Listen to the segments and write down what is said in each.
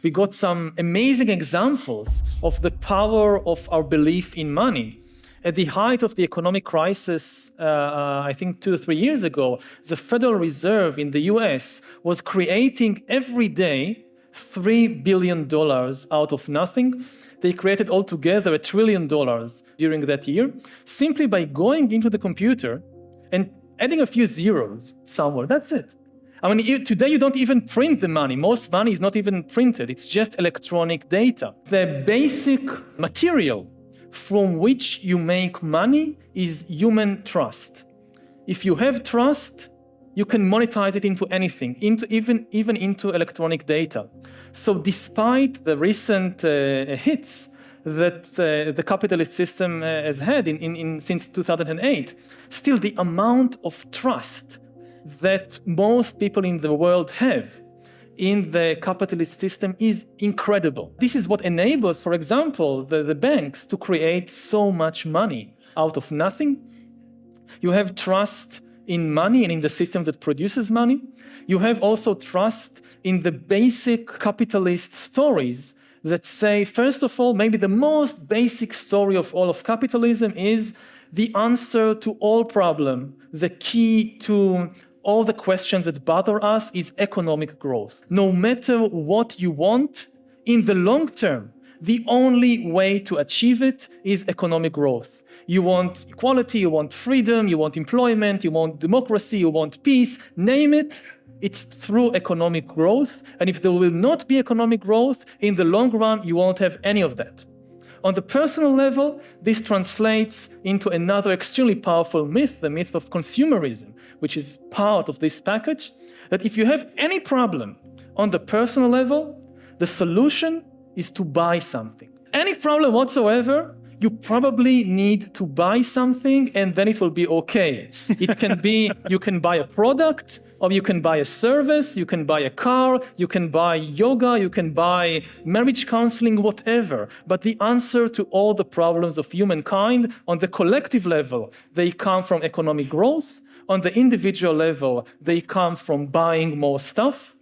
we got some amazing examples of the power of our belief in money. At the height of the economic crisis, I think 2 or 3 years ago, the Federal Reserve in the US was creating every day $3 billion out of nothing. They created altogether $1 trillion during that year, simply by going into the computer and adding a few zeros somewhere. That's it. I mean, today you don't even print the money. Most money is not even printed. It's just electronic data. The basic material from which you make money is human trust. If you have trust, you can monetize it into anything, even into electronic data. So despite the recent hits that the capitalist system has had since 2008, still the amount of trust that most people in the world have in the capitalist system is incredible. This is what enables, for example, the banks to create so much money out of nothing. You have trust in money and in the systems that produces money. You have also trust in the basic capitalist stories that say, first of all, maybe the most basic story of all of capitalism is the answer to all problems, the key to all the questions that bother us is economic growth. No matter what you want, in the long term, the only way to achieve it is economic growth. You want equality, you want freedom, you want employment, you want democracy, you want peace, name it, it's through economic growth. And if there will not be economic growth, in the long run, you won't have any of that. On the personal level, this translates into another extremely powerful myth, the myth of consumerism, which is part of this package, that if you have any problem on the personal level, the solution is to buy something. Any problem whatsoever, you probably need to buy something and then it will be okay. It can be, you can buy a product, or you can buy a service, you can buy a car, you can buy yoga, you can buy marriage counseling, whatever. But the answer to all the problems of humankind on the collective level, they come from economic growth. On the individual level, they come from buying more stuff.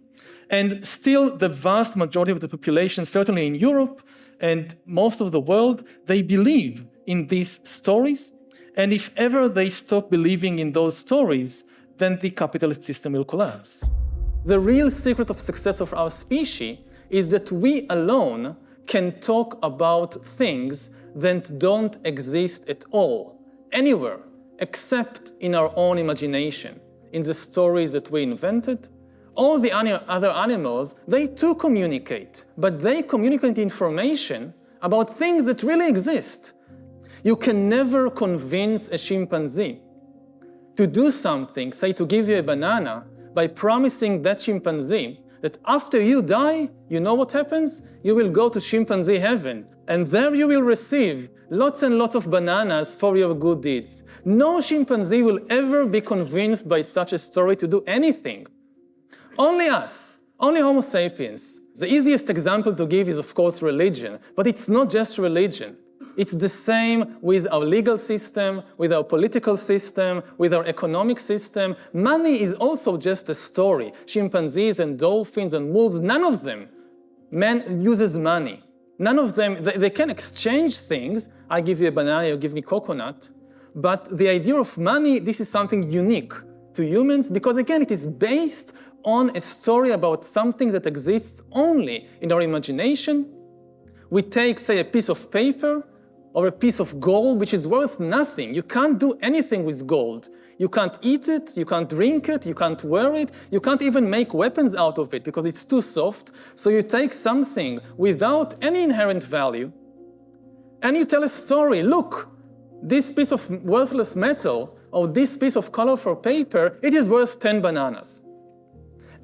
And still the vast majority of the population, certainly in Europe, and most of the world, they believe in these stories. And if ever they stop believing in those stories, then the capitalist system will collapse. The real secret of success of our species is that we alone can talk about things that don't exist at all, anywhere, except in our own imagination, in the stories that we invented. All the other animals, they too communicate, but they communicate information about things that really exist. You can never convince a chimpanzee to do something, say to give you a banana, by promising that chimpanzee that after you die, you know what happens? You will go to chimpanzee heaven, and there you will receive lots and lots of bananas for your good deeds. No chimpanzee will ever be convinced by such a story to do anything. Only us, only Homo sapiens. The easiest example to give is, of course, religion. But it's not just religion. It's the same with our legal system, with our political system, with our economic system. Money is also just a story. Chimpanzees and dolphins and wolves, none of them, man uses money. None of them, they can exchange things. I give you a banana, you give me coconut. But the idea of money, this is something unique to humans because, again, it is based on a story about something that exists only in our imagination. We take, say, a piece of paper or a piece of gold, which is worth nothing. You can't do anything with gold. You can't eat it, you can't drink it, you can't wear it, you can't even make weapons out of it because it's too soft. So you take something without any inherent value and you tell a story. Look, this piece of worthless metal or this piece of colorful paper, it is worth 10 bananas.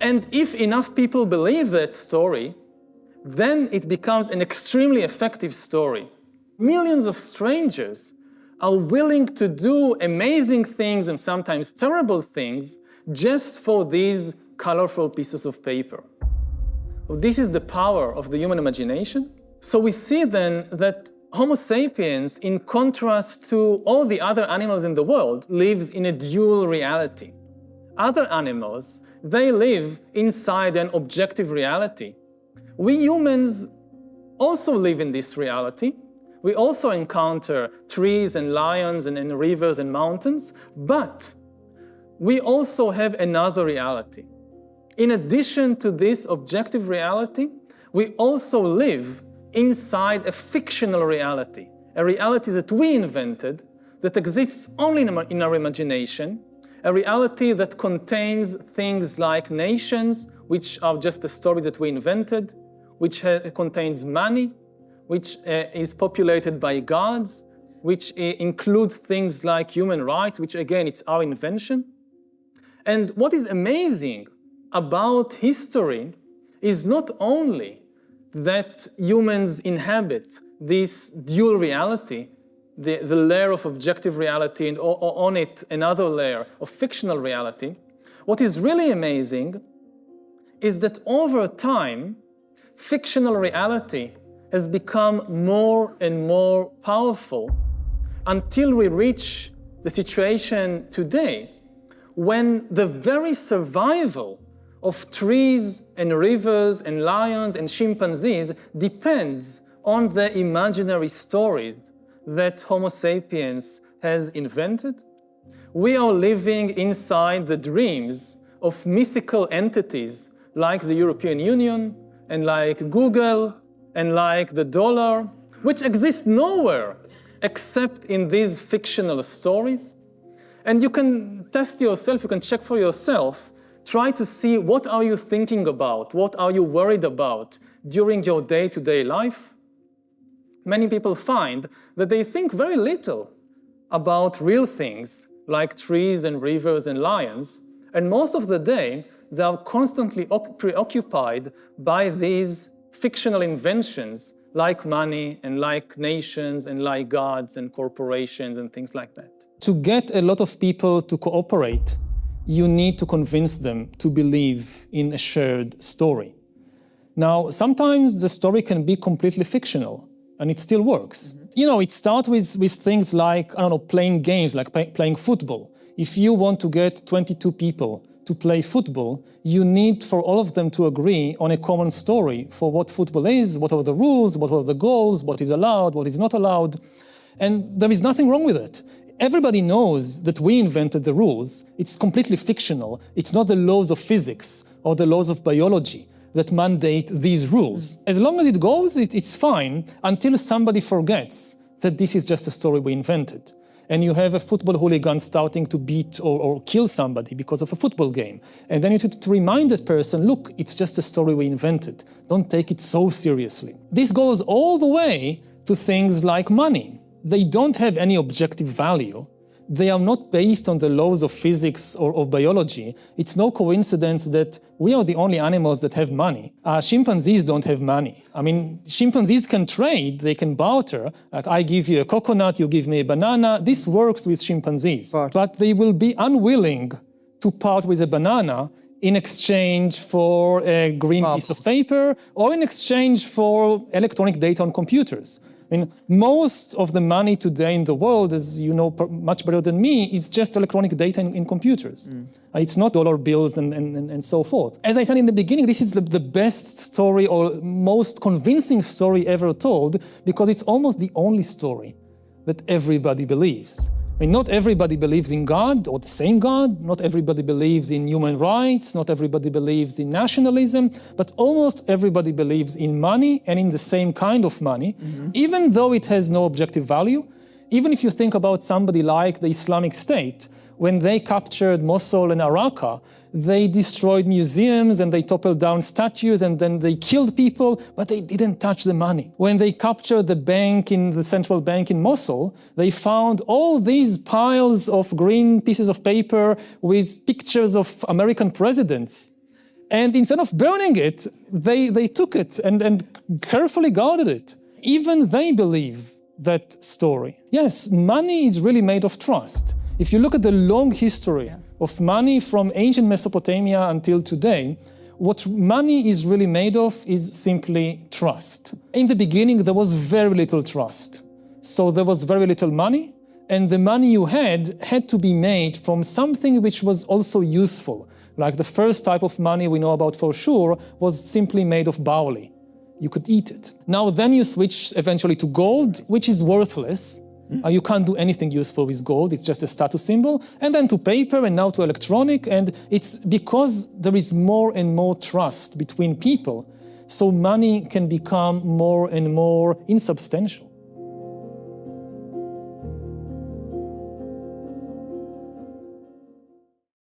And if enough people believe that story, then it becomes an extremely effective story. Millions of strangers are willing to do amazing things and sometimes terrible things just for these colorful pieces of paper. This is the power of the human imagination. So we see then that Homo sapiens, in contrast to all the other animals in the world, lives in a dual reality. Other animals, they live inside an objective reality, We humans also live in this reality. We also encounter trees and lions and rivers and mountains, but we also have another reality. In addition to this objective reality, we also live inside a fictional reality, a reality that we invented, that exists only in our imagination, a reality that contains things like nations, which are just the stories that we invented, which contains money, which is populated by gods, which includes things like human rights, which again, it's our invention. And what is amazing about history is not only that humans inhabit this dual reality, the layer of objective reality, and on it another layer of fictional reality. What is really amazing is that over time, fictional reality has become more and more powerful until we reach the situation today when the very survival of trees and rivers and lions and chimpanzees depends on the imaginary stories that Homo sapiens has invented. We are living inside the dreams of mythical entities like the European Union and like Google and like the dollar, which exist nowhere except in these fictional stories. And you can test yourself, you can check for yourself, try to see what are you thinking about, what are you worried about during your day-to-day life. Many people find that they think very little about real things like trees and rivers and lions, and most of the day they are constantly preoccupied by these fictional inventions like money and like nations and like gods and corporations and things like that. To get a lot of people to cooperate, you need to convince them to believe in a shared story. Now, sometimes the story can be completely fictional, and it still works. You know, it starts with things like, I don't know, playing games, like playing football. If you want to get 22 people to play football, you need for all of them to agree on a common story for what football is, what are the rules, what are the goals, what is allowed, what is not allowed. And there is nothing wrong with it. Everybody knows that we invented the rules. It's completely fictional. It's not the laws of physics or the laws of biology that mandate these rules. As long as it goes, it's fine until somebody forgets that this is just a story we invented. And you have a football hooligan starting to beat or kill somebody because of a football game. And then you have to remind that person, look, it's just a story we invented. Don't take it so seriously. This goes all the way to things like money. They don't have any objective value. They are not based on the laws of physics or of biology. It's no coincidence that we are the only animals that have money. Chimpanzees don't have money. I mean, chimpanzees can trade, they can barter. Like, I give you a coconut, you give me a banana. This works with chimpanzees. But they will be unwilling to part with a banana in exchange for a green piece of paper or in exchange for electronic data on computers. I mean, most of the money today in the world, as you know much better than me, is just electronic data in computers. It's not dollar bills and so forth. As I said in the beginning, this is the best story or most convincing story ever told because it's almost the only story that everybody believes. I mean, not everybody believes in God or the same God. Not everybody believes in human rights. Not everybody believes in nationalism. But almost everybody believes in money and in the same kind of money, even though it has no objective value. Even if you think about somebody like the Islamic State, when they captured Mosul and Raqqa, they destroyed museums and they toppled down statues and then they killed people, but they didn't touch the money. When they captured the central bank in Mosul, they found all these piles of green pieces of paper with pictures of American presidents. And instead of burning it, they took it and carefully guarded it. Even they believe that story. Yes, money is really made of trust. If you look at the long history of money from ancient Mesopotamia until today, what money is really made of is simply trust. In the beginning, there was very little trust. So there was very little money, and the money you had to be made from something which was also useful. Like the first type of money we know about for sure was simply made of barley. You could eat it. Now then you switch eventually to gold, which is worthless. You can't do anything useful with gold, it's just a status symbol. And then to paper, and now to electronic, and it's because there is more and more trust between people, so money can become more and more insubstantial.